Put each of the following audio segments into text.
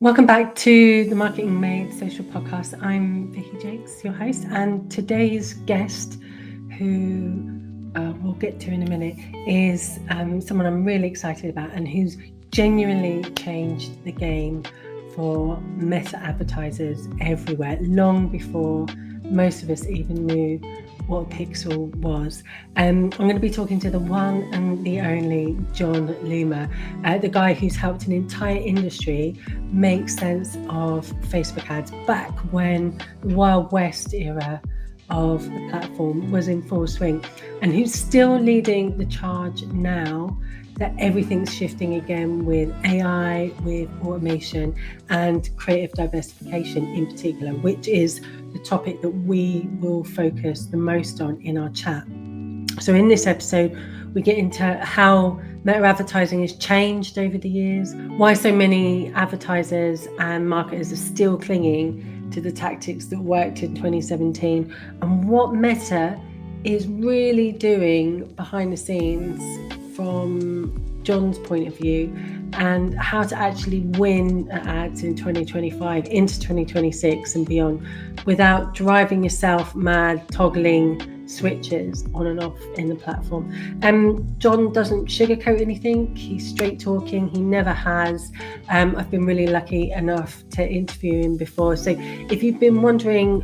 Welcome back to the Marketing Made Social podcast. I'm Vicky Jakes, your host, and today's guest, who we'll get to in a minute, is someone I'm really excited about and who's genuinely changed the game for meta advertisers everywhere, long before most of us even knew what a pixel was. I'm going to be talking to the one and the only Jon Loomer, the guy who's helped an entire industry make sense of Facebook ads back when the Wild West era of the platform was in full swing, and who's still leading the charge now that everything's shifting again with AI, with automation, and creative diversification in particular, which is the topic that we will focus the most on in our chat. So in this episode, we get into how meta advertising has changed over the years, why so many advertisers and marketers are still clinging to the tactics that worked in 2017, and what Meta is really doing behind the scenes from Jon's point of view, and how to actually win at ads in 2025 into 2026 and beyond without driving yourself mad, toggling switches on and off in the platform. Jon doesn't sugarcoat anything. He's straight talking. He never has. I've been really lucky enough to interview him before. So if you've been wondering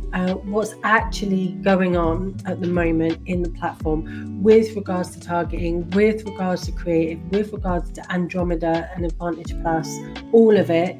what's actually going on at the moment in the platform with regards to targeting, with regards to creative, with regards to Andromeda and Advantage Plus, all of it,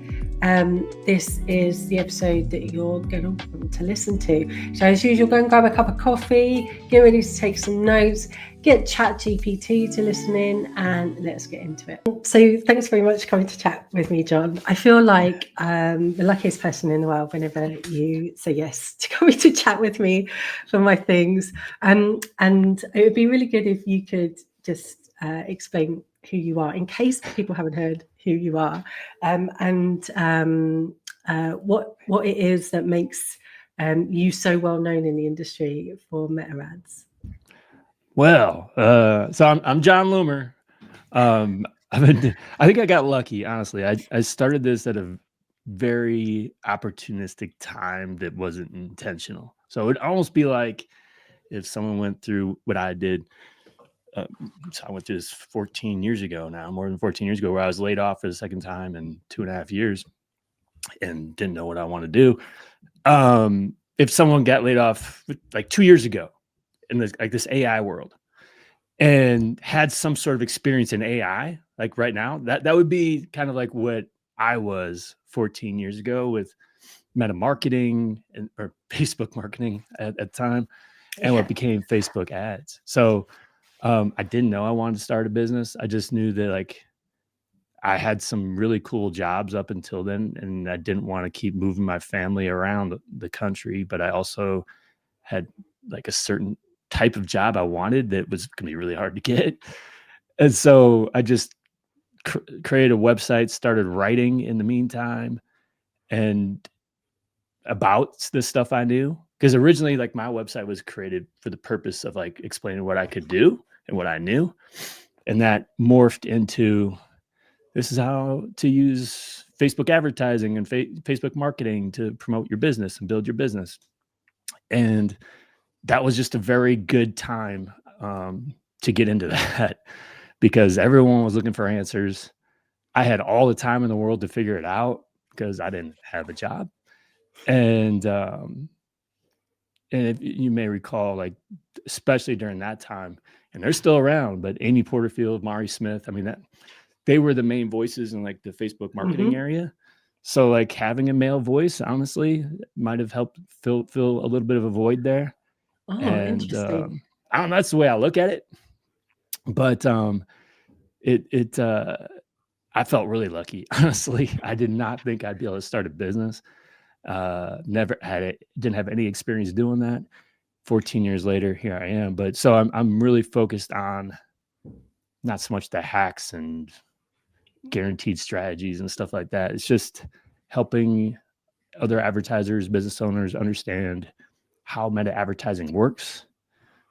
this is the episode that you're going to want to listen to. So as usual, go and grab a cup of coffee, get ready to take some notes, get ChatGPT to listen in, and let's get into it. So thanks very much for coming to chat with me, Jon. I feel like the luckiest person in the world whenever you say yes to coming to chat with me for my things. And it would be really good if you could just explain who you are, in case people haven't heard who you are, and what it is that makes you so well known in the industry for meta ads. Well, so I'm Jon Loomer. I think I got lucky, honestly. I started this at a very opportunistic time that wasn't intentional. So it would almost be like if someone went through what I did. So I went through this 14 years ago now, more than 14 years ago, where I was laid off for the second time in 2.5 years and didn't know what I want to do. If someone got laid off like 2 years ago in this AI world and had some sort of experience in AI, like right now, that would be kind of like what I was 14 years ago with meta marketing or Facebook marketing at the time, and what became Facebook ads. So I didn't know I wanted to start a business. I just knew that like I had some really cool jobs up until then, and I didn't want to keep moving my family around the country, but I also had like a certain type of job I wanted that was going to be really hard to get. And so I just created a website, started writing in the meantime, and about the stuff I knew. Because originally, like, my website was created for the purpose of like explaining what I could do and what I knew. And that morphed into, this is how to use Facebook advertising and Facebook marketing to promote your business and build your business. And that was just a very good time to get into that, because everyone was looking for answers. I had all the time in the world to figure it out because I didn't have a job. And if you may recall, like, especially during that time, and they're still around, but Amy Porterfield, Mari Smith, I mean, that they were the main voices in like the Facebook marketing area. So like having a male voice, honestly, might have helped fill a little bit of a void there. Oh, And interesting. I don't know, that's the way I look at it. But I felt really lucky, honestly. I did not think I'd be able to start a business. Never had it, didn't have any experience doing that. 14 years later, here I am. But so I'm really focused on not so much the hacks and guaranteed strategies and stuff like that. It's just helping other advertisers, business owners understand how meta advertising works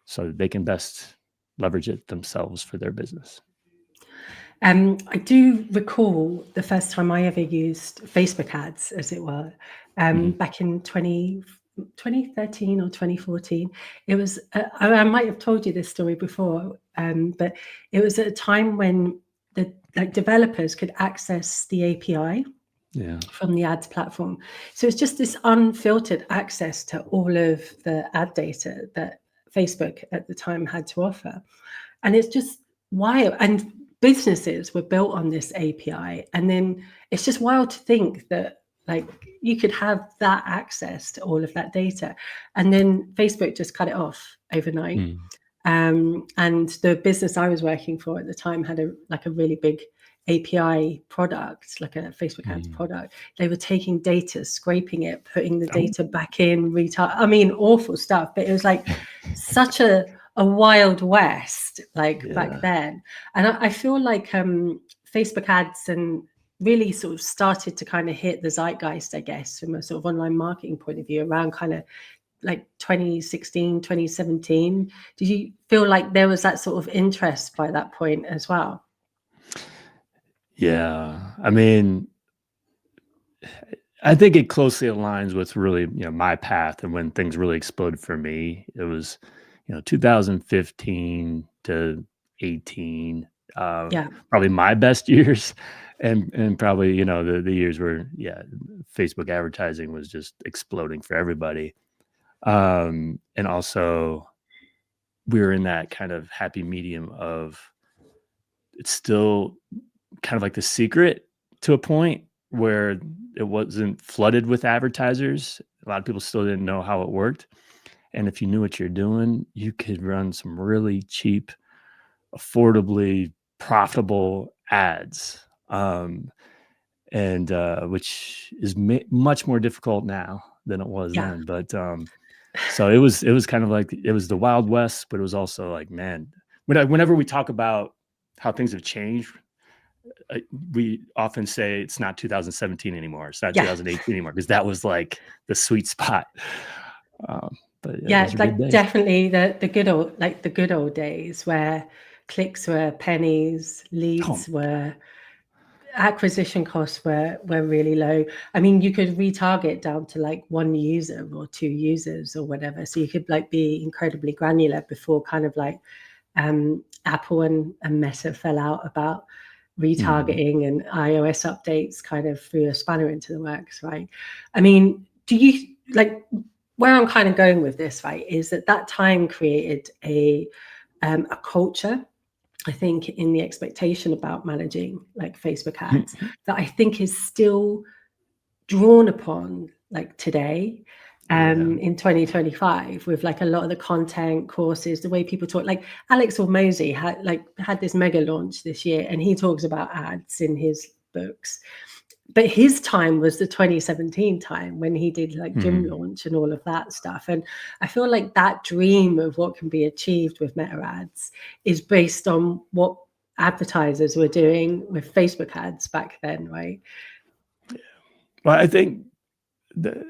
so that they can best leverage it themselves for their business. I do recall the first time I ever used Facebook ads, as it were, back in 2013 or 2014. It was, I might have told you this story before, but it was at a time when the developers could access the API from the ads platform. So it's just this unfiltered access to all of the ad data that Facebook at the time had to offer. And it's just wild. And businesses were built on this API. And then it's just wild to think that like you could have that access to all of that data. And then Facebook just cut it off overnight. And the business I was working for at the time had a really big API product, like a Facebook ads product. They were taking data, scraping it, putting the data back in, I mean, awful stuff. But it was like such a wild west, like back then. And I feel like Facebook ads and really sort of started to kind of hit the zeitgeist, I guess, from a sort of online marketing point of view around kind of like 2016, 2017. Did you feel like there was that sort of interest by that point as well? Yeah. I mean, I think it closely aligns with really, my path and when things really exploded for me. It was, 2015 to 18, Yeah. probably my best years. And probably, the years where, Facebook advertising was just exploding for everybody. And also we were in that kind of happy medium of it's still kind of like the secret to a point where it wasn't flooded with advertisers. A lot of people still didn't know how it worked. And if you knew what you're doing, you could run some really cheap, affordably profitable ads. And which is much more difficult now than it was Yeah. then. But so it was kind of like it was the Wild West, but it was also like, man, whenever we talk about how things have changed, we often say it's not 2017 anymore. It's not 2018 anymore, because that was like the sweet spot. But those are good days. Definitely the good old days where clicks were pennies, leads were, acquisition costs were really low. I mean, you could retarget down to like 1 user or 2 users or whatever. So you could like be incredibly granular before kind of like Apple and Meta fell out about retargeting and iOS updates kind of threw a spanner into the works, right? I mean, do you like where I'm kind of going with this, right, is that time created a culture, I think, in the expectation about managing like Facebook ads that I think is still drawn upon like today in 2025 with like a lot of the content courses, the way people talk. Like Alex Hormozy had this mega launch this year and he talks about ads in his books. But his time was the 2017 time when he did like gym launch and all of that stuff. And I feel like that dream of what can be achieved with meta ads is based on what advertisers were doing with Facebook ads back then, right? Well, I think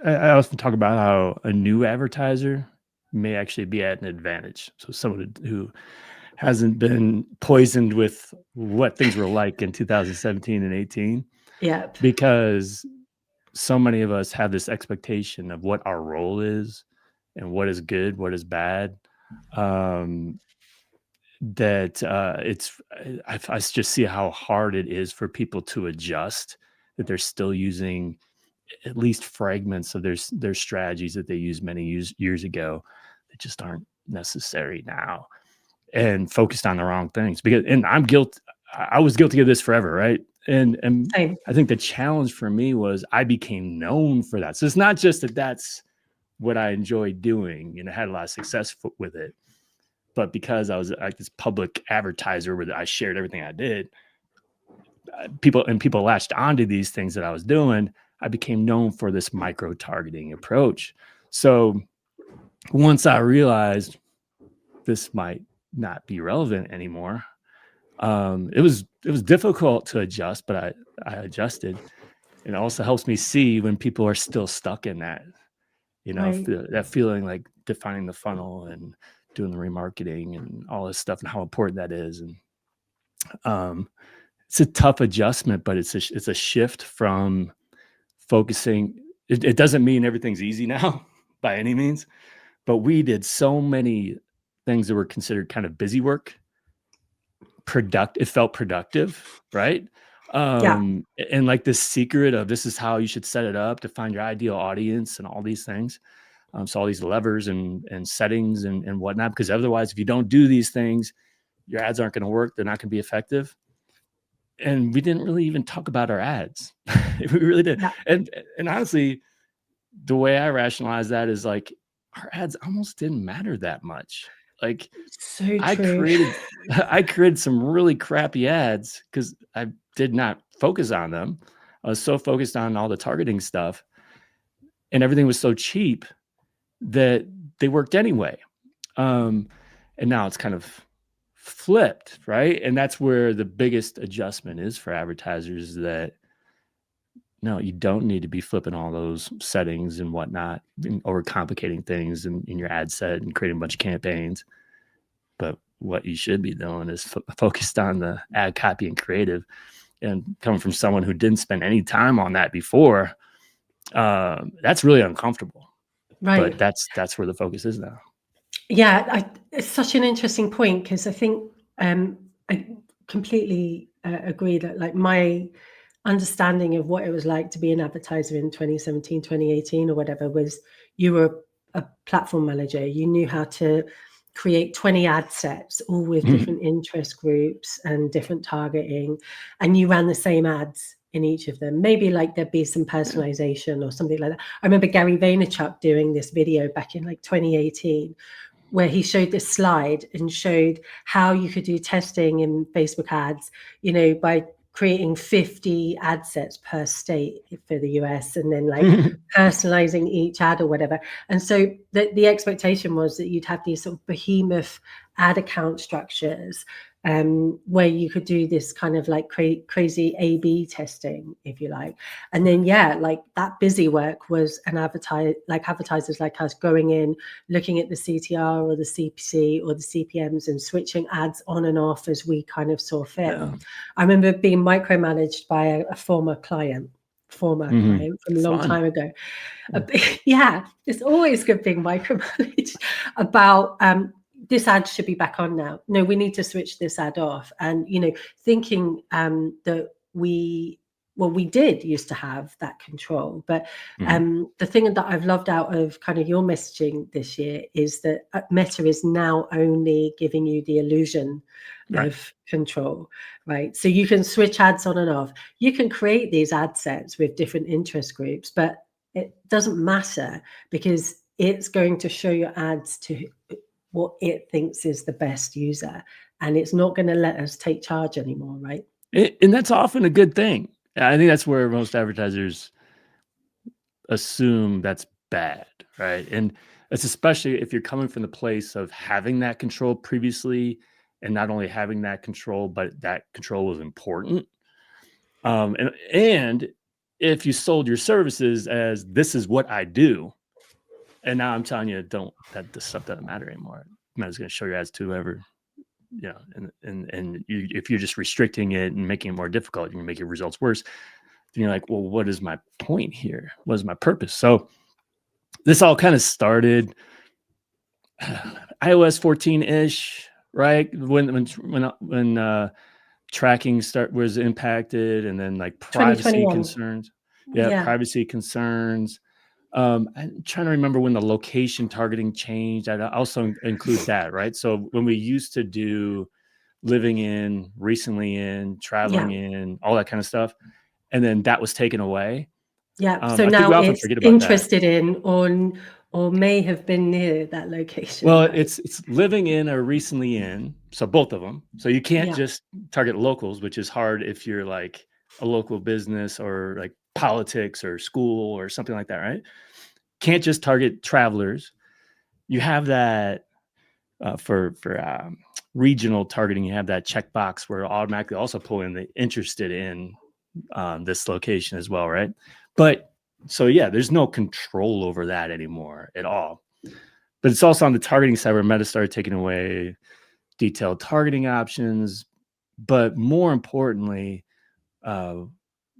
I often talk about how a new advertiser may actually be at an advantage. So someone who hasn't been poisoned with what things were like in 2017 and 18. Yep. Because so many of us have this expectation of what our role is and what is good, what is bad. That I just see how hard it is for people to adjust, that they're still using at least fragments of their strategies that they used many years ago that just aren't necessary now, and focused on the wrong things. And I was guilty of this forever, right? And Same. I think the challenge for me was I became known for that. So it's not just that that's what I enjoyed doing and I had a lot of success with it, but because I was like this public advertiser where I shared everything I did, people latched onto these things that I was doing. I became known for this micro targeting approach. So once I realized this might not be relevant anymore, it was difficult to adjust, but I adjusted. It also helps me see when people are still stuck in that, Right. that feeling like defining the funnel and doing the remarketing and all this stuff and how important that is. And it's a tough adjustment, but it's a shift from focusing. It doesn't mean everything's easy now by any means, but we did so many things that were considered kind of busy work. It felt productive, right? Yeah. And like this secret of this is how you should set it up to find your ideal audience and all these things. So all these levers and settings and whatnot, because otherwise, if you don't do these things, your ads aren't going to work. They're not going to be effective. And we didn't really even talk about our ads. We really did. Yeah. And honestly, the way I rationalize that is like our ads almost didn't matter that much. Like So I true. created some really crappy ads because I did not focus on them. I was so focused on all the targeting stuff, and everything was so cheap that they worked anyway. And now it's kind of flipped, right? And that's where the biggest adjustment is for advertisers, that no, you don't need to be flipping all those settings and whatnot and overcomplicating things in your ad set and creating a bunch of campaigns. But what you should be doing is focused on the ad copy and creative. And coming from someone who didn't spend any time on that before, that's really uncomfortable. Right. But that's where the focus is now. Yeah, it's such an interesting point, because I think I completely agree that, like, my understanding of what it was like to be an advertiser in 2017, 2018 or whatever was, you were a platform manager. You knew how to create 20 ad sets, all with different interest groups and different targeting, and you ran the same ads in each of them. Maybe like there'd be some personalization or something like that. I remember Gary Vaynerchuk doing this video back in like 2018, where he showed this slide and showed how you could do testing in Facebook ads, you know, by creating 50 ad sets per state for the US, and then like personalizing each ad or whatever. And so the expectation was that you'd have these sort of behemoth ad account structures, where you could do this kind of like crazy A/B testing, if you like. And then, yeah, like that busy work was advertisers like us going in, looking at the CTR or the CPC or the CPMs and switching ads on and off as we kind of saw fit. Yeah. I remember being micromanaged by a former client from a long time ago. Yeah, it's always good being micromanaged about this ad should be back on now. No, we need to switch this ad off. And, you know, thinking that we did used to have that control. But the thing that I've loved out of kind of your messaging this year is that Meta is now only giving you the illusion of control, right? So you can switch ads on and off. You can create these ad sets with different interest groups, but it doesn't matter, because it's going to show your ads to what it thinks is the best user, and it's not going to let us take charge anymore, right? And that's often a good thing. I think that's where most advertisers assume that's bad, right? And it's especially if you're coming from the place of having that control previously, and not only having that control, but that control was important. And if you sold your services as this is what I do, and now I'm telling you, this stuff doesn't matter anymore. I'm just going to show your ads to whoever, you know, and if you're just restricting it and making it more difficult, you're going to make your results worse. Then you're like, well, what is my point here? What is my purpose? So this all kind of started iOS 14-ish, right? When tracking was impacted, and then like privacy concerns. Yeah, privacy concerns. I'm trying to remember when the location targeting changed. I also include that, right? So when we used to do living in, recently in, traveling in, all that kind of stuff, and then that was taken away. Yeah. So I now think we often it's forget about interested in or may have been near that location. Well, right? it's living in or recently in, so both of them. So you can't just target locals, which is hard if you're like a local business or like politics or school or something like that, right? Can't just target travelers. You have that for regional targeting. You have that checkbox where it'll automatically also pull in the interested in this location as well, right? But so yeah, there's no control over that anymore at all. But it's also on the targeting side where Meta started taking away detailed targeting options, But more importantly,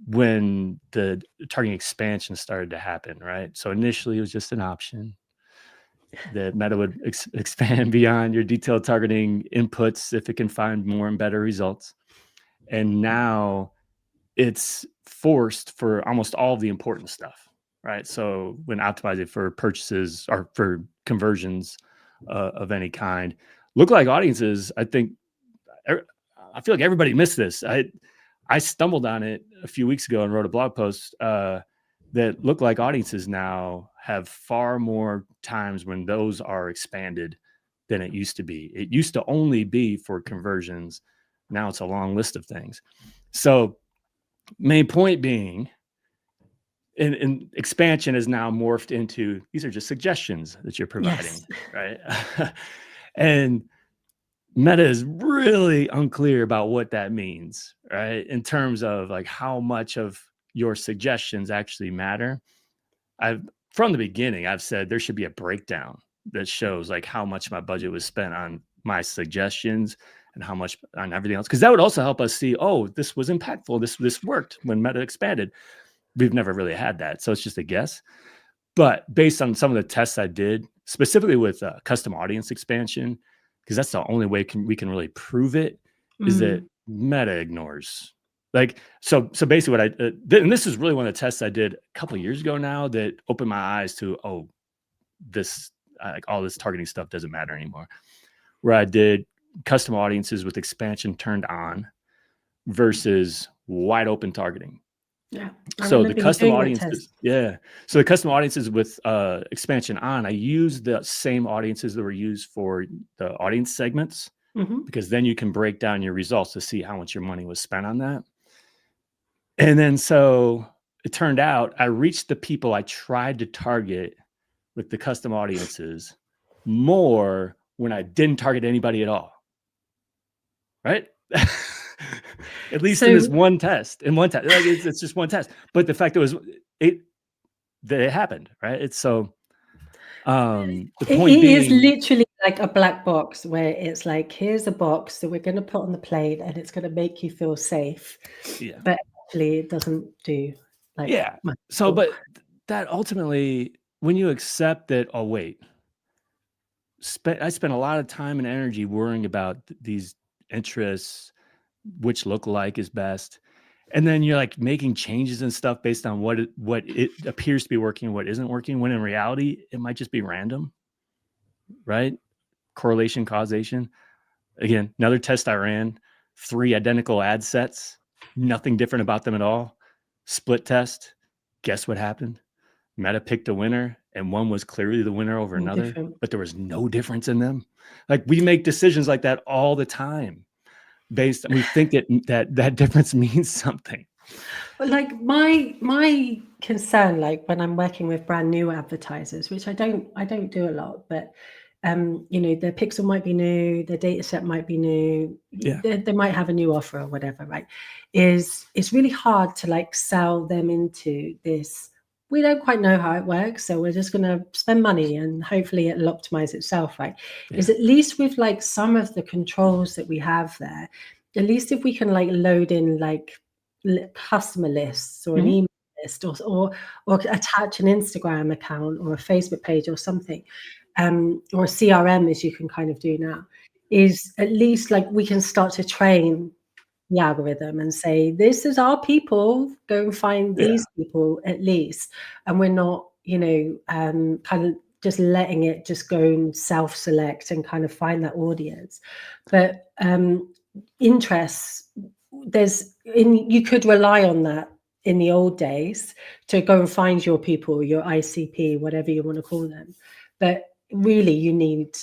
when the targeting expansion started to happen, right? So initially it was just an option that Meta would expand beyond your detailed targeting inputs if it can find more and better results. And now it's forced for almost all of the important stuff, right? So when optimizing for purchases or for conversions of any kind, lookalike audiences, I think, I feel like everybody missed this. I stumbled on it a few weeks ago and wrote a blog post that lookalike audiences now have far more times when those are expanded than it used to be. It used to only be for conversions. Now it's a long list of things. So main point being, and expansion is now morphed into, these are just suggestions that you're providing, right? And Meta is really unclear about what that means, right? In terms of like how much of your suggestions actually matter. From the beginning, I've said there should be a breakdown that shows like how much my budget was spent on my suggestions and how much on everything else. Because that would also help us see, oh, this was impactful. This worked when Meta expanded. We've never really had that. So it's just a guess. But based on some of the tests I did, specifically with custom audience expansion, because that's the only way we can really prove it, is that Meta ignores. Like, so basically what I did, and this is really one of the tests I did a couple of years ago now that opened my eyes to, oh, this, like all this targeting stuff doesn't matter anymore. Where I did custom audiences with expansion turned on versus wide open targeting. Yeah. So the custom audiences, so the custom audiences with expansion on, I use the same audiences that were used for the audience segments, because then you can break down your results to see how much your money was spent on that. And then so it turned out I reached the people I tried to target with the custom audiences more when I didn't target anybody at all. Right? At least in this one test. Like it's just one test. But the fact that it happened, right? It's so the point being, is literally like a black box where it's like, here's a box that we're going to put on the plate and it's going to make you feel safe. Yeah. But actually it doesn't do like much. So but that ultimately, when you accept that, oh wait, I spent a lot of time and energy worrying about these interests, which lookalike is best. And then you're like making changes and stuff based on what it appears to be working and what isn't working, when in reality, it might just be random, right? Correlation, causation. Again, another test I ran, 3 identical ad sets, nothing different about them at all. Split test. Guess what happened? Meta picked a winner and one was clearly the winner over another, but there was no difference in them. Like, we make decisions like that all the time. We think that difference means something. But like my concern, like when I'm working with brand new advertisers, which I don't do a lot, but their pixel might be new, their data set might be new, they might have a new offer or whatever, right? It's really hard to like sell them into this. We don't quite know how it works, so we're just going to spend money and hopefully it'll optimize itself, right? Is at least with like some of the controls that we have there, at least if we can like load in like customer lists or an email list or attach an Instagram account or a Facebook page or something, or a CRM, as you can kind of do now, is at least like we can start to train the algorithm and say, this is our people, go and find these people at least. And we're not, kind of just letting it just go and self-select and kind of find that audience. But interests, you could rely on that in the old days to go and find your people, your ICP, whatever you want to call them. But really you need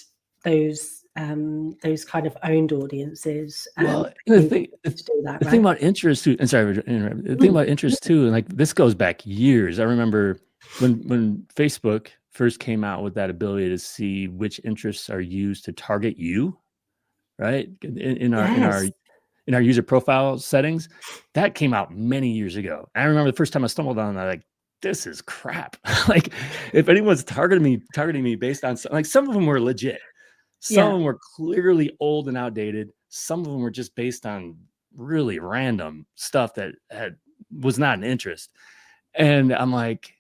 those kind of owned audiences. Well, the thing about interest too, and sorry, the thing about interest too, and like this goes back years. I remember when Facebook first came out with that ability to see which interests are used to target you, right? In our user profile settings, that came out many years ago. I remember the first time I stumbled on that, like, this is crap. Like, if anyone's targeting me based on like, some of them were legit. Some of them were clearly old and outdated. some of them were just based on really random stuff that was not an interest. And I'm like,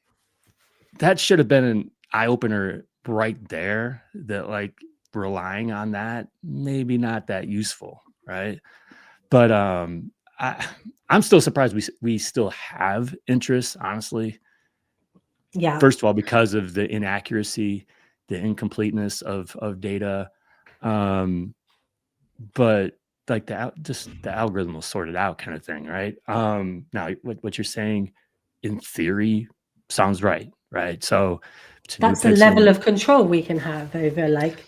that should have been an eye opener right there, that like relying on that, maybe not that useful. Right. But I'm still surprised we still have interest, honestly. Yeah. First of all, because of the inaccuracy, the incompleteness of data. But like just the algorithm will sort it out, kind of thing, right? Now what you're saying in theory sounds right? So to new That's the level pixel, of control we can have over like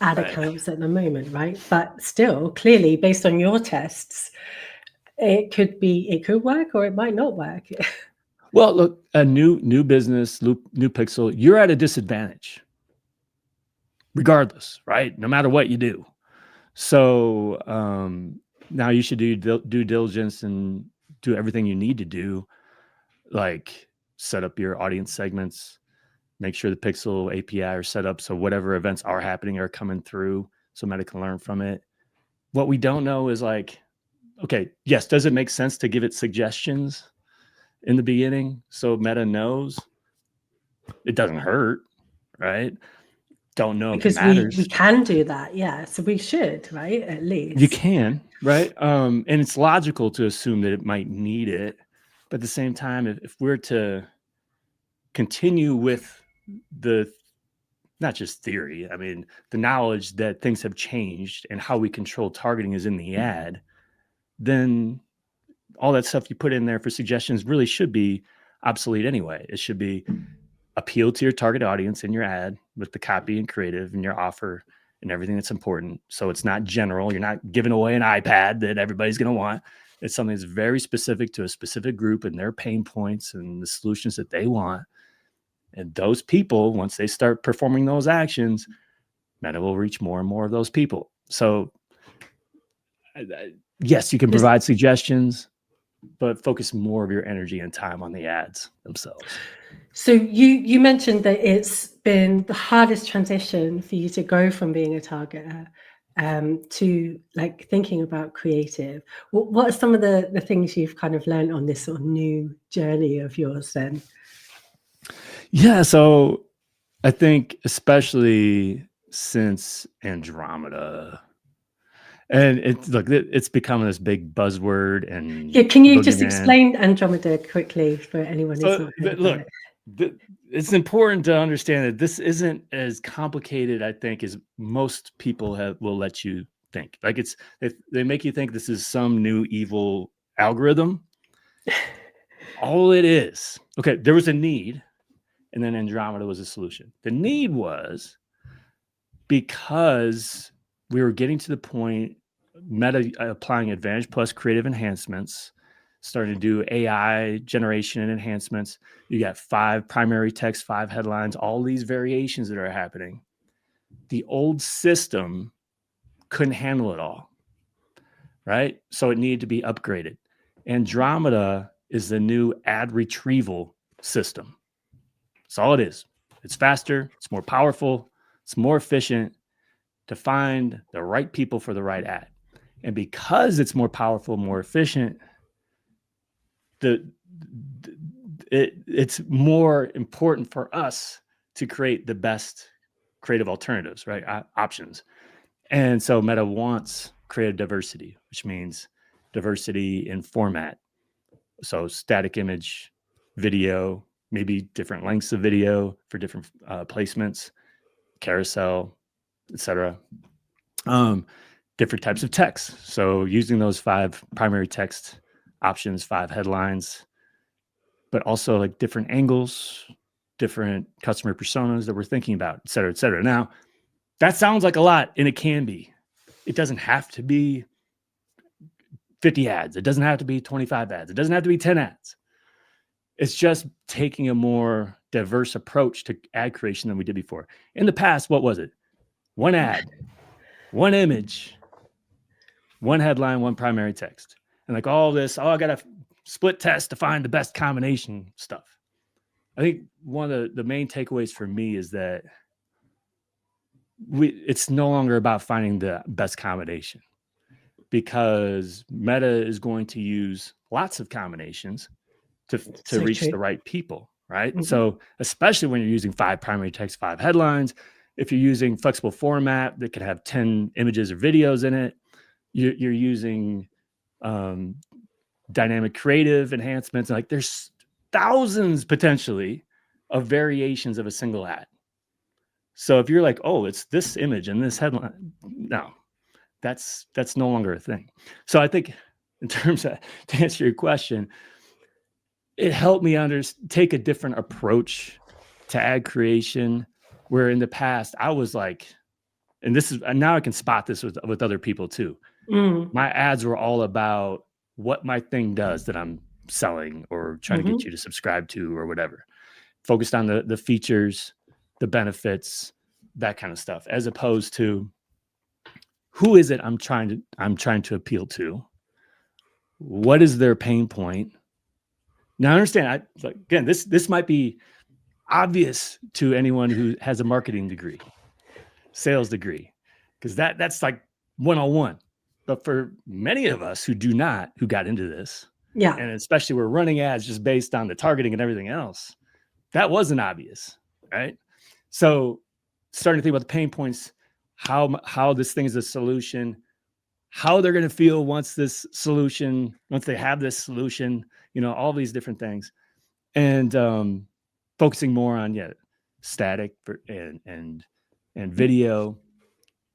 ad right? accounts at the moment, right? But still, clearly, based on your tests, it could work or it might not work. Well, look, a new business, new pixel, you're at a disadvantage, regardless, right? No matter what you do. So now you should do due diligence and do everything you need to do, like set up your audience segments, make sure the Pixel API are set up so whatever events are happening are coming through so Meta can learn from it. What we don't know is like, okay, yes, does it make sense to give it suggestions in the beginning so Meta knows? It doesn't hurt, right? Don't know if it Because we matters. can do that, yeah. So we should, right? At You least. can, right? And it's logical to assume that it might need it. But at the same time, if we're to continue with the not just theory, I mean, the knowledge that things have changed and how we control targeting is in the ad, then all that stuff you put in there for suggestions really should be obsolete anyway. It should be appeal to your target audience in your ad with the copy and creative and your offer and everything that's important. So it's not general. You're not giving away an iPad that everybody's going to want. It's something that's very specific to a specific group and their pain points and the solutions that they want. And those people, once they start performing those actions, Meta will reach more and more of those people. So yes, you can provide suggestions, but focus more of your energy and time on the ads themselves. So you mentioned that it's been the hardest transition for you to go from being a targeter to like thinking about creative. What are some of the things you've kind of learned on this sort of new journey of yours then? Yeah, so I think especially since Andromeda, and it's becoming this big buzzword and Yeah, can you just boogeyman. explain Andromeda quickly for anyone who's So not heard about look, it? it's important to understand that this isn't as complicated, I think, as most people will let you think. Like they make you think this is some new evil algorithm. All it is, okay, there was a need, and then Andromeda was a solution. The need was because we were getting to the point, Meta applying Advantage Plus creative enhancements, starting to do AI generation and enhancements. You got 5 primary text, 5 headlines, all these variations that are happening. The old system couldn't handle it all, right? So it needed to be upgraded. Andromeda is the new ad retrieval system. That's all it is. It's faster, it's more powerful, it's more efficient to find the right people for the right ad. And because it's more powerful, more efficient, it's more important for us to create the best creative alternatives, right? Options. And so Meta wants creative diversity, which means diversity in format. So static image, video, maybe different lengths of video for different placements, carousel, etc. Different types of text. So using those 5 primary text options, 5 headlines, but also like different angles, different customer personas that we're thinking about, et cetera, et cetera. Now, that sounds like a lot, and it can be. It doesn't have to be 50 ads. It doesn't have to be 25 ads. It doesn't have to be 10 ads. It's just taking a more diverse approach to ad creation than we did before. In the past, what was it? 1 ad, 1 image, 1 headline, 1 primary text. And like all this, I got to split test to find the best combination stuff. I think one of the main takeaways for me is that it's no longer about finding the best combination. because Meta is going to use lots of combinations to reach true. the right people, right? Mhm. So especially when you're using 5 primary text, 5 headlines, if you're using flexible format that could have 10 images or videos in it, you're using dynamic creative enhancements. Like there's thousands potentially of variations of a single ad. So if you're like, oh, it's this image and this headline, no, that's no longer a thing. So I think in terms of, to answer your question, it helped me take a different approach to ad creation, where in the past I was like, and now I can spot this with other people too. Mm. My ads were all about what my thing does that I'm selling or trying to get you to subscribe to or whatever. Focused on the features, the benefits, that kind of stuff, as opposed to who is it I'm trying to appeal to? What is their pain point? Now I understand, again, this might be obvious to anyone who has a marketing degree, sales degree, because that's like 101. But for many of us who do not, who got into this, Yeah. and especially we're running ads just based on the targeting and everything else, that wasn't obvious, right? So starting to think about the pain points, how this thing is a solution, how they're going to feel once they have this solution, all these different things. And focusing more on static and video,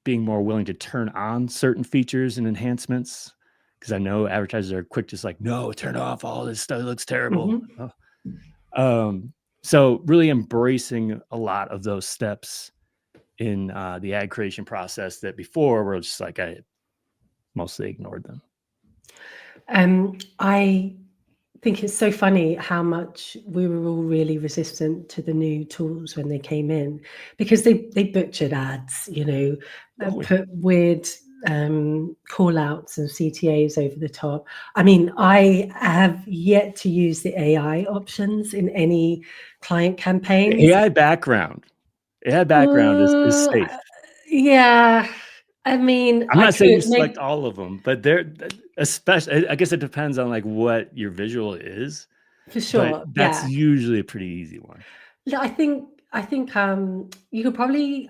being more willing to turn on certain features and enhancements, because I know advertisers are quick, just like, no, turn off all this stuff, it looks terrible. So really embracing a lot of those steps in the ad creation process that before were just like I mostly ignored them. I think it's so funny how much we were all really resistant to the new tools when they came in, because they butchered ads, put weird call outs and CTAs over the top. I mean, I have yet to use the AI options in any client campaigns. The AI background is safe. Yeah. I mean, I'm not saying you select all of them, but they're especially, I guess it depends on like what your visual is. For sure. But that's usually a pretty easy one. Yeah, I think you could probably,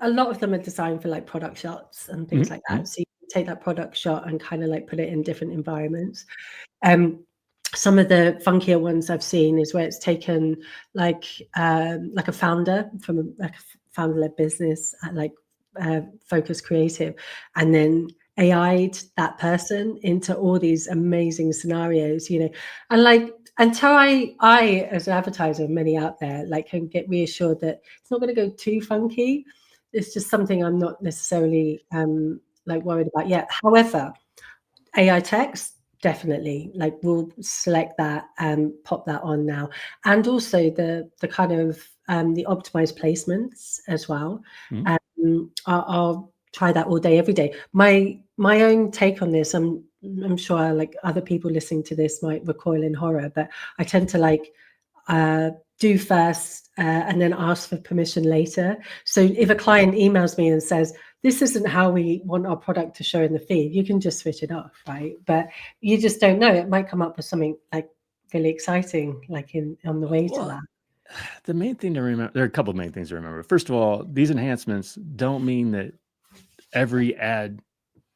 a lot of them are designed for like product shots and things like that. So you can take that product shot and kind of like put it in different environments. Some of the funkier ones I've seen is where it's taken like a founder from a founder-led business at like Focus Creative, and then AI'd that person into all these amazing scenarios, and like, until I as an advertiser, many out there, like, can get reassured that it's not going to go too funky. It's just something I'm not necessarily like worried about yet. However, AI text, definitely, like, we'll select that and pop that on now, and also the kind of the optimized placements as well. I'll try that all day, every day. My own take on this, I'm sure like other people listening to this might recoil in horror, but I tend to like do first and then ask for permission later. So if a client emails me and says, this isn't how we want our product to show in the feed, you can just switch it off, right? But you just don't know. It might come up with something like really exciting, like on the way to that. The main thing to remember, there are a couple of main things to remember. First of all, these enhancements don't mean that every ad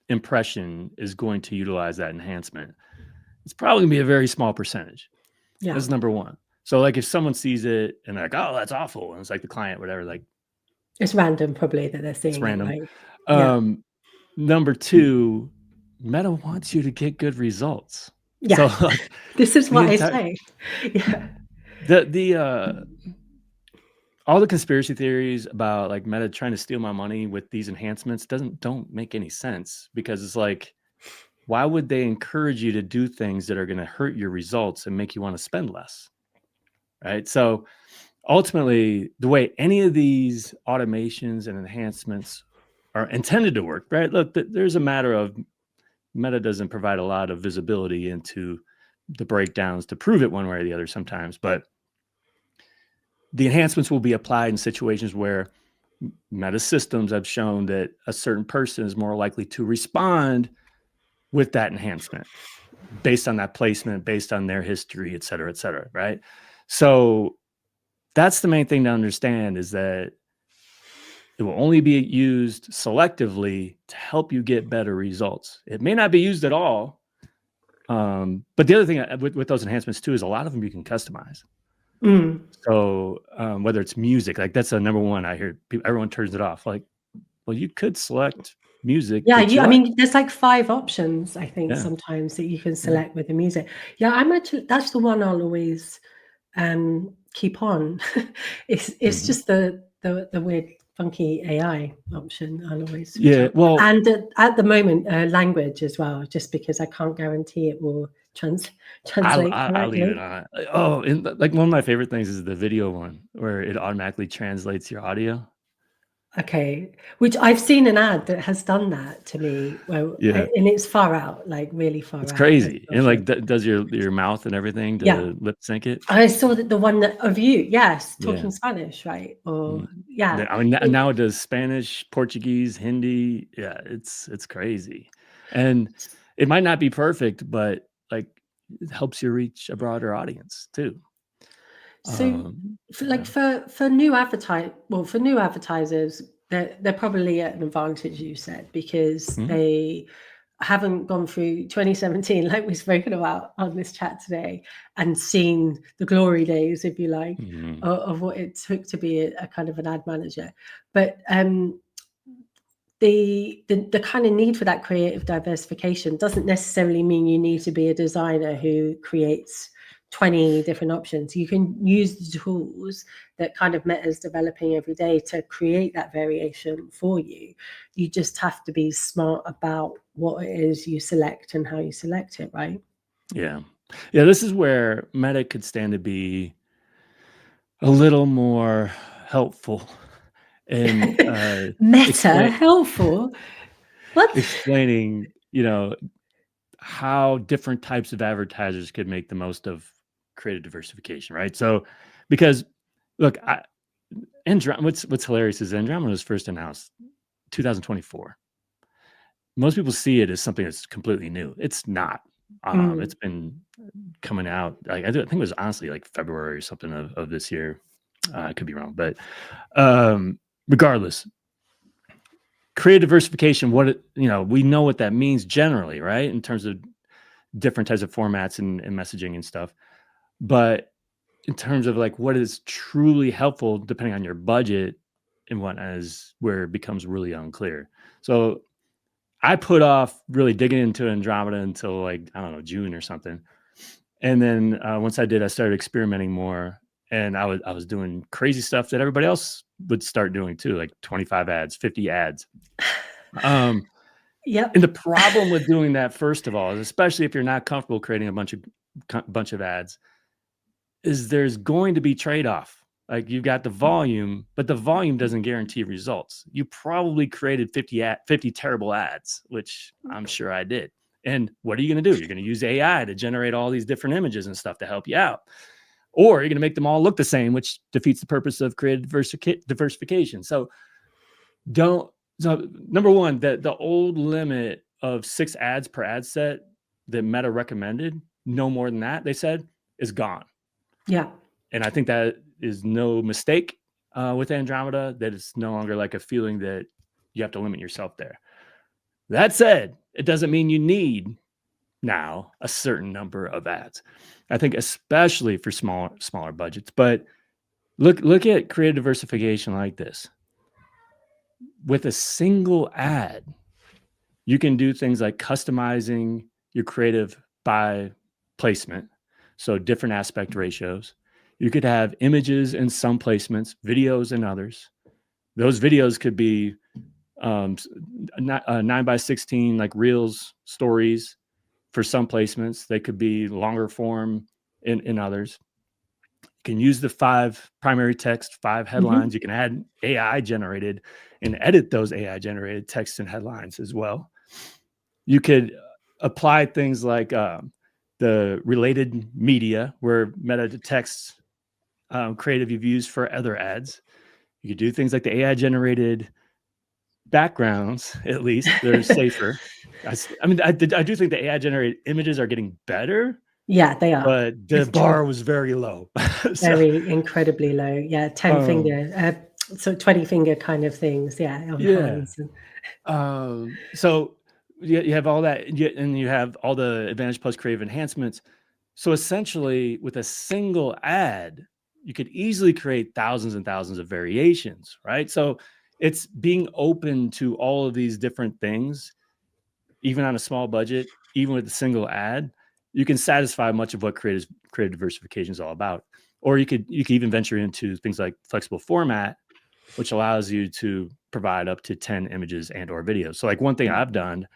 impression is going to utilize that enhancement. It's probably gonna be a very small percentage. Yeah. That's number one. So like if someone sees it and they're like, oh, that's awful, and it's like the client, whatever, like it's random probably that they're seeing. It's random. It, right? Number two, Meta wants you to get good results. Yeah. So like, this is what I say. Yeah. The all the conspiracy theories about like Meta trying to steal my money with these enhancements don't make any sense, because it's like, why would they encourage you to do things that are going to hurt your results and make you want to spend less? Right. So ultimately, the way any of these automations and enhancements are intended to work, right? Look, there's a matter of Meta doesn't provide a lot of visibility into the breakdowns to prove it one way or the other sometimes, but the enhancements will be applied in situations where Meta systems have shown that a certain person is more likely to respond with that enhancement based on that placement, based on their history, et cetera, right? So that's the main thing to understand, is that it will only be used selectively to help you get better results. It may not be used at all. But the other thing with those enhancements too is a lot of them you can customize. So whether it's music, like that's a number one. I hear everyone turns it off. Like, well, you could select music. Yeah, that you I like. mean, there's like 5 options, I think, Yeah. sometimes that you can select with the music. Yeah, I'm actually, that's the one I'll always keep on. It's just the weird funky AI option I'll always switch Yeah, up. well, And at the moment, language as well, just because I can't guarantee it will translate I'll leave it correctly. on. Oh, and like one of my favorite things is the video one where it automatically translates your audio. Okay, which I've seen an ad that has done that to me, well, Yeah, and it's far out, like really far it's out as crazy. an And like option. does your mouth and everything Yeah. to lip sync it. I saw that the one that of you, yes, Yeah. talking Spanish, right? Or Mm. yeah. I mean, It now it does Spanish, Portuguese, Hindi. Yeah, it's crazy. And it might not be perfect, but like it helps you reach a broader audience too. so for Yeah. for new advertisers, they're probably at an advantage, you said, because Mhm. they haven't gone through 2017 like we've spoken about on this chat today and seen the glory days, if you like, Mhm. of what it took to be a kind of an ad manager. But the kind of need for that creative diversification doesn't necessarily mean you need to be a designer who creates 20 different options. You can use the tools that kind of Meta's developing every day to create that variation for you. You just have to be smart about what it is you select and how you select it, right? Yeah. Yeah, this is where Meta could stand to be a little more helpful in Meta helpful? What? explaining, how different types of advertisers could make the most of creative diversification, right? So, because look, what's hilarious is Andromeda was first announced 2024. Most people see it as something that's completely new. It's not. It's been coming out. Like, I think it was honestly like February or something of this year. I could be wrong, but regardless, creative diversification. We know what that means generally, right? In terms of different types of formats and messaging and stuff. But in terms of like what is truly helpful, depending on your budget and whatnot, is where it becomes really unclear. So I put off really digging into Andromeda until like, I don't know, June or something. And then once I did, I started experimenting more, and I was doing crazy stuff that everybody else would start doing too, like 25 ads, 50 ads. Yep. And the problem with doing that, first of all, is especially if you're not comfortable creating a bunch of ads, is there's going to be trade-off. Like you've got the volume, but the volume doesn't guarantee results. You probably created 50 terrible ads, which I'm sure I did. And what are you going to do? You're going to use AI to generate all these different images and stuff to help you out. Or you're going to make them all look the same, which defeats the purpose of creative diversification. So number one, the old limit of 6 ads per ad set that Meta recommended, no more than that, they said, is gone. Yeah. And I think that is no mistake with Andromeda, that it's no longer like a feeling that you have to limit yourself there. That said, it doesn't mean you need now a certain number of ads. I think especially for smaller budgets. But look at creative diversification like this. With a single ad, you can do things like customizing your creative by placement, so different aspect ratios. You could have images in some placements, videos in others. Those videos could be 9:16, like reels, stories for some placements. They could be longer form in others. You can use the 5 primary text, 5 headlines. You can add AI generated and edit those AI generated texts and headlines as well. You could apply things like the related media, where Meta detects creative you've used for other ads. You could do things like the AI generated backgrounds, at least, they're safer. I mean, I do think the AI generated images are getting better, Yeah, they are. but the It's true. bar was very low. So, Very incredibly low. Yeah, 10 um, finger, so 20 finger kind of things. Yeah, on yeah. hands. And So you have all that, and you have all the Advantage Plus creative enhancements. So essentially, with a single ad, you could easily create thousands and thousands of variations, right? So it's being open to all of these different things, even on a small budget, even with a single ad. You can satisfy much of what creative diversification is all about. Or you could even venture into things like flexible format, which allows you to provide up to 10 images and or videos. So like one thing I've done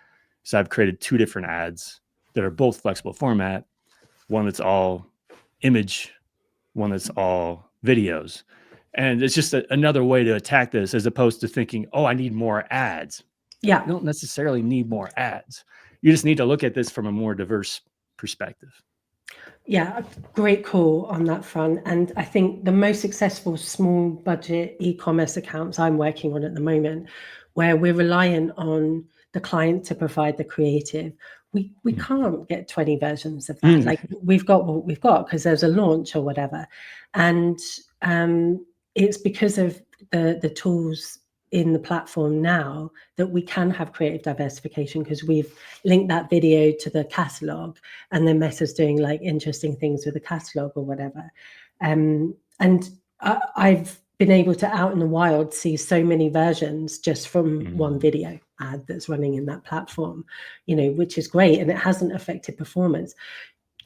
is I've created 2 different ads that are both flexible format, one that's all image, one that's all videos. And it's just another way to attack this, as opposed to thinking, oh, I need more ads. yeah, You don't necessarily need more ads. You just need to look at this from a more diverse perspective. yeah, great call on that front. And I think the most successful small budget e-commerce accounts I'm working on at the moment, where we're reliant on the client to provide the creative, we can't get 20 versions of that. Like, we've got what we've got because there's a launch or whatever. And it's because of the tools in the platform now that we can have creative diversification, because we've linked that video to the catalog, and then Meta's doing like interesting things with the catalog or whatever. And I've been able to, out in the wild, see so many versions just from one video ad that's running in that platform, which is great, and it hasn't affected performance.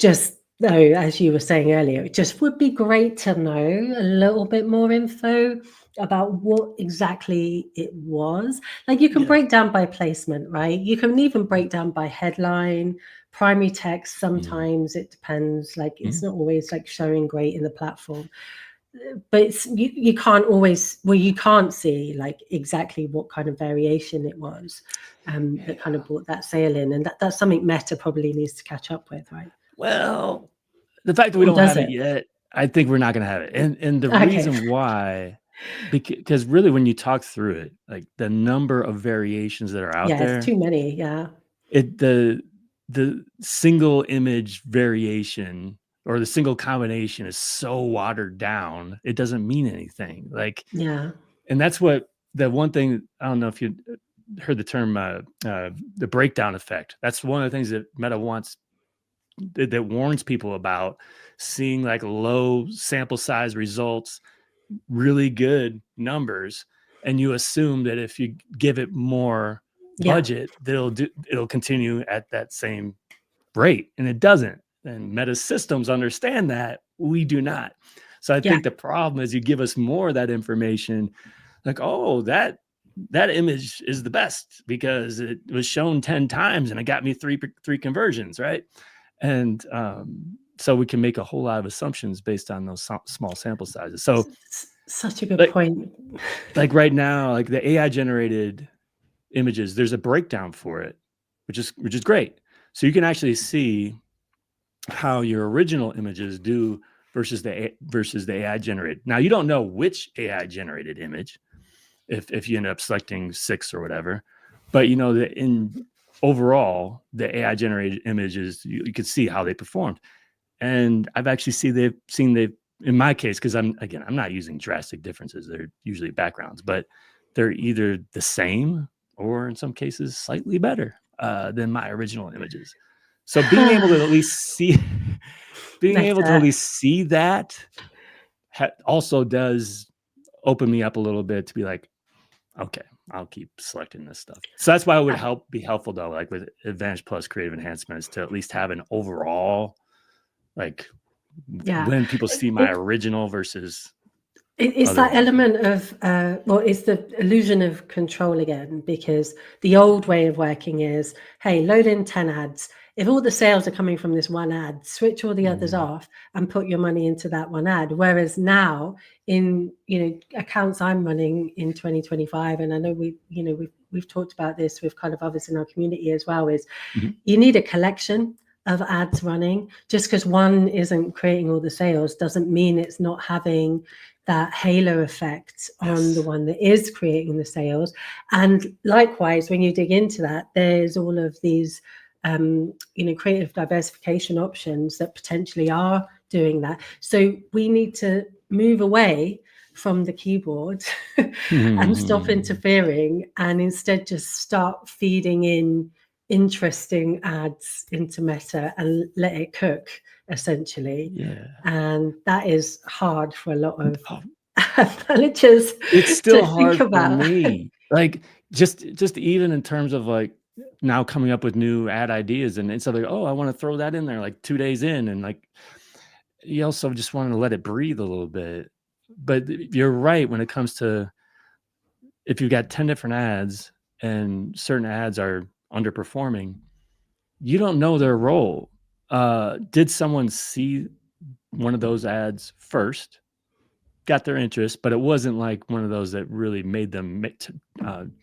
Just though, as you were saying earlier, it just would be great to know a little bit more info about what exactly it was. Like, you can break down by placement, right? You can even break down by headline, primary text. Sometimes it depends. Like, it's not always like showing great in the platform, but you can't always, well, you can't see like exactly what kind of variation it was that kind of brought that sale in, and that's something Meta probably needs to catch up with, right? Well, the fact that we Or don't does have it it? yet, I think we're not going to have it. And the Okay. reason why, because really when you talk through it, like the number of variations that are out Yeah, it's there, too many. Yeah. the single image variation or the single combination is so watered down, it doesn't mean anything. Like, Yeah. and that's what the one thing, I don't know if you heard the term, the breakdown effect. That's one of the things that Meta wants, that warns people about seeing like low sample size results, really good numbers, and you assume that if you give it more Yeah. budget, it'll continue at that same rate, and it doesn't. And Meta systems understand that, we do not. So I Yeah. think the problem is you give us more of that information, like, oh, that image is the best because it was shown 10 times and it got me three conversions, right? And so we can make a whole lot of assumptions based on those small sample sizes. So Such a good like point. right now, like the AI generated images, there's a breakdown for it, which is great. So you can actually see how your original images do versus the AI generated. Now you don't know which AI generated image if you end up selecting 6 or whatever, but you know that in overall the AI generated images, you can see how they performed. And I've actually seen they've in my case, because I'm not using drastic differences. They're usually backgrounds, but they're either the same or in some cases slightly better than my original images. So being able to at least see Meta. that also does open me up a little bit to be like, okay, I'll keep selecting this stuff. So that's why it would be helpful though, like with Advantage Plus creative enhancements, to at least have an overall, like, Yeah. when people see my It, original versus it's other that ones. element of, well, it's the illusion of control again, because the old way of working is, hey, load in 10 ads. If all the sales are coming from this one ad, switch all the others off and put your money into that one ad. Whereas now, in accounts I'm running in 2025, and I know we've talked about this with kind of others in our community as well, is Mhm. you need a collection of ads running. Just because one isn't creating all the sales doesn't mean it's not having that halo effect on the one that is creating the sales. And likewise, when you dig into that, there's all of these creative diversification options that potentially are doing that. So we need to move away from the keyboard and stop interfering, and instead just start feeding in interesting ads into Meta and let it cook, essentially. Yeah. And that is hard for a lot of managers. It's still hard think about. for me. Like just even in terms of like now coming up with new ad ideas, and it's like, oh, I want to throw that in there like 2 days in, and like you also just want to let it breathe a little bit. But you're right when it comes to if you've got 10 different ads and certain ads are underperforming, you don't know their role. Did someone see one of those ads first, got their interest, but it wasn't like one of those that really made them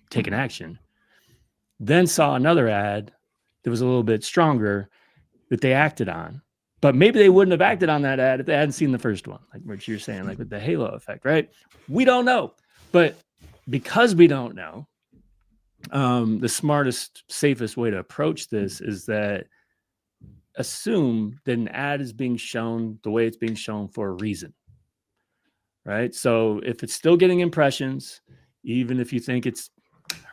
take an action? Then saw another ad that was a little bit stronger that they acted on. But maybe they wouldn't have acted on that ad if they hadn't seen the first one, like what you're saying, like with the halo effect, right? We don't know. But because we don't know, the smartest, safest way to approach this is that assume that an ad is being shown the way it's being shown for a reason, right? So if it's still getting impressions, even if you think it's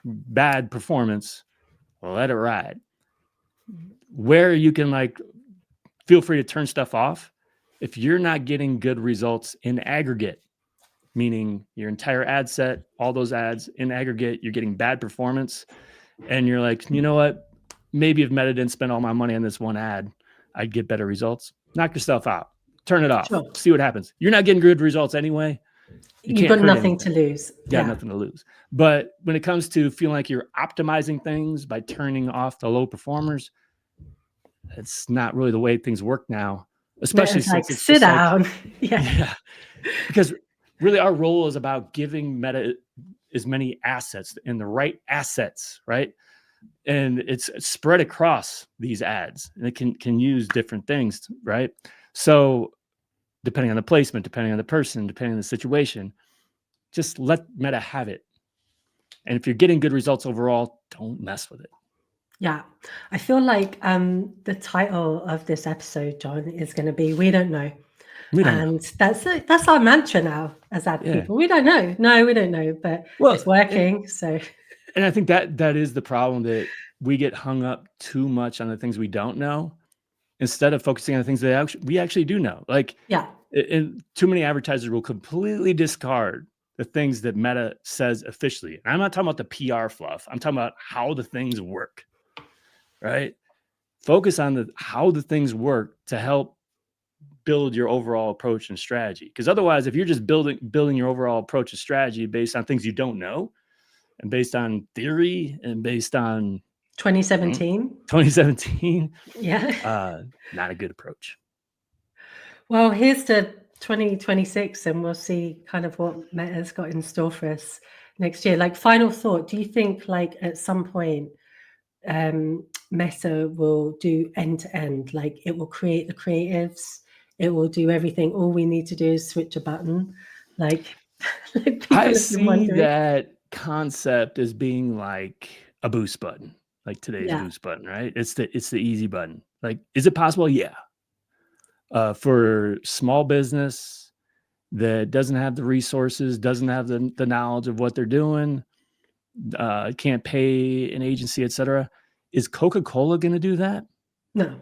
bad performance, let it ride. Where you can like feel free to turn stuff off if you're not getting good results in aggregate, meaning your entire ad set, all those ads in aggregate, you're getting bad performance, and you're like, you know what, maybe if Meta didn't spend all my money on this one ad, I'd get better results. Knock yourself out, turn it off, see what happens. You're not getting good results anyway. You've got nothing to lose. Yeah, nothing to lose. But when it comes to feeling like you're optimizing things by turning off the low performers, it's not really the way things work now, especially since like it's sit down. Like, yeah. Because really our role is about giving Meta as many assets and the right assets, right? And it's spread across these ads, and it can use different things, right? So depending on the placement, depending on the person, depending on the situation, just let Meta have it. And if you're getting good results overall, don't mess with it. Yeah, I feel like the title of this episode, John, is going to be "We Don't Know," and that's our mantra now as ad people. We don't know. No, we don't know, but it's working. And I think that is the problem, that we get hung up too much on the things we don't know instead of focusing on the things that we actually do know. Like, and too many advertisers will completely discard the things that Meta says officially. And I'm not talking about the PR fluff. I'm talking about how the things work. Right? Focus on how the things work to help build your overall approach and strategy. Because otherwise, if you're just building your overall approach and strategy based on things you don't know, and based on theory, and based on 2017, not a good approach. Well, here's to 2026, and we'll see kind of what Meta's got in store for us next year. Like, final thought: do you think, like, at some point, Meta will do end to end? Like, it will create the creatives, it will do everything. All we need to do is switch a button. Like I see that concept as being like a boost button, like today's boost button, right? It's the easy button. Like, is it possible? Yeah. For small business that doesn't have the resources, doesn't have the knowledge of what they're doing, can't pay an agency, etc. Is Coca-Cola going to do that? No.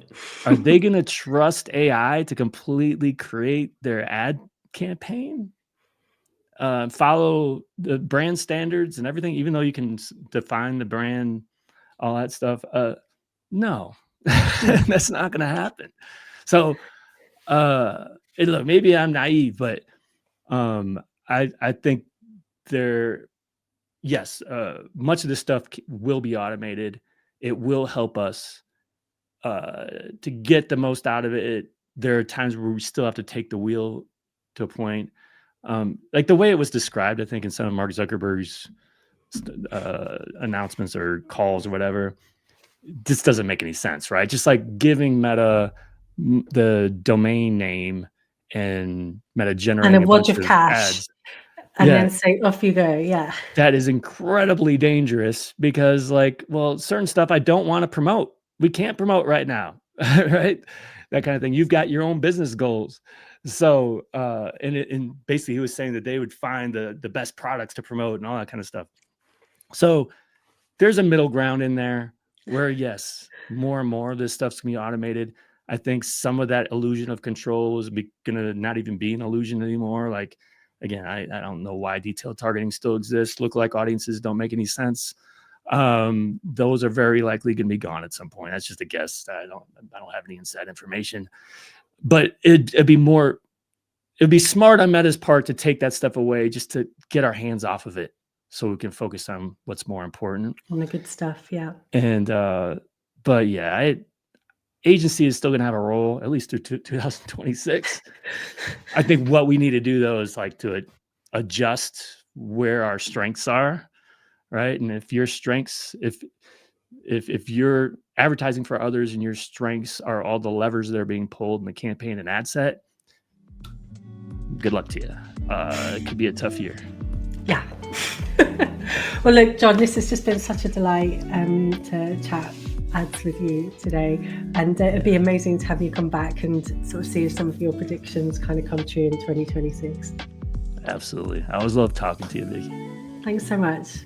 Are they going to trust AI to completely create their ad campaign? Follow the brand standards and everything, even though you can define the brand, all that stuff? No, that's not going to happen. So, look, maybe I'm naive, but I think much of this stuff will be automated. It will help us to get the most out of it. There are times where we still have to take the wheel to a point. Like the way it was described, I think in some of Mark Zuckerberg's announcements or calls or whatever, this doesn't make any sense, right? Just like giving Meta the domain name and Meta And a generating a wad bunch of of cash, ads. and Yeah, then say, "Off you go." Yeah. that is incredibly dangerous because, like, well, certain stuff I don't want to promote. We can't promote right now, right? That kind of thing. You've got your own business goals. So, and basically, he was saying that they would find the best products to promote and all that kind of stuff. So, there's a middle ground in there where, yes, more and more of this stuff's gonna be automated. I think some of that illusion of control is gonna not even be an illusion anymore. Like, again, I don't know why detailed targeting still exists. Lookalike audiences don't make any sense. Those are very likely gonna be gone at some point. That's just a guess. I don't have any inside information. But it'd be smart on Meta's part to take that stuff away just to get our hands off of it so we can focus on what's more important. On the good stuff, yeah. And but yeah, agency is still gonna have a role at least through 2026. I think what we need to do though is like to adjust where our strengths are, right? And if your strengths, if you're advertising for others and your strengths are all the levers that are being pulled in the campaign and ad set, good luck to you. It could be a tough year. Yeah. Well, look, Jon, this has just been such a delight to chat ads with you today, and it'd be amazing to have you come back and sort of see if some of your predictions kind of come true in 2026. Absolutely. I always love talking to you, Vicky. Thanks so much.